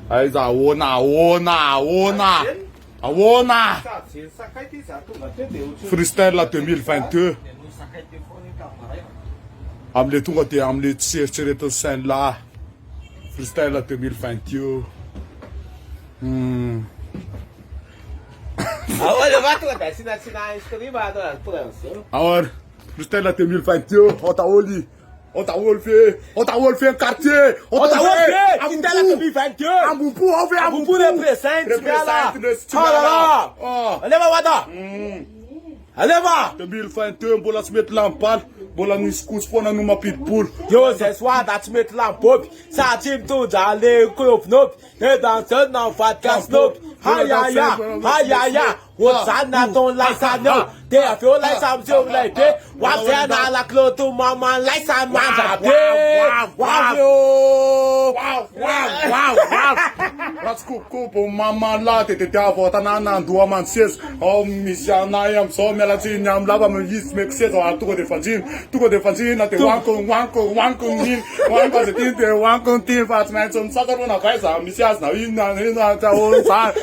Aiza, ahoana. Freestyle 2022. Amle tonga dia amle tsy eritreretin'ny sainy lahy. Freestyle 2022. Olha, vai tonga dia assinar inscreva ato Alors, freestyle 2022, on t'a wolfé un quartier, on t'a wolfé, freestyle 2022. Ambupu, on fait Ambupu represente le style là. Allez va wada. Allez va. 2022, bola se mettre lampal, bola niskus pona numa pitbull. Yo, c'est soit dat se mettre lampop, ça tim tout dans les knop, et dans ce non va casnop. Hayaya, Wazana don't like Sano. They are feel like some joke like that. What's that? I like close to mama like some man. Wow. Let's go, mama la te avota na ndua manses. Oh, misiana yam so melati nyam lava me yis make sense or tuko defensin na te wanko nin. Wanko se tin te wanko tin fat man some sakaro na kaisa misias na ina ta o sa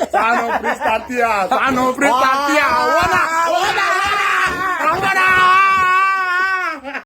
no pristatia. Wana.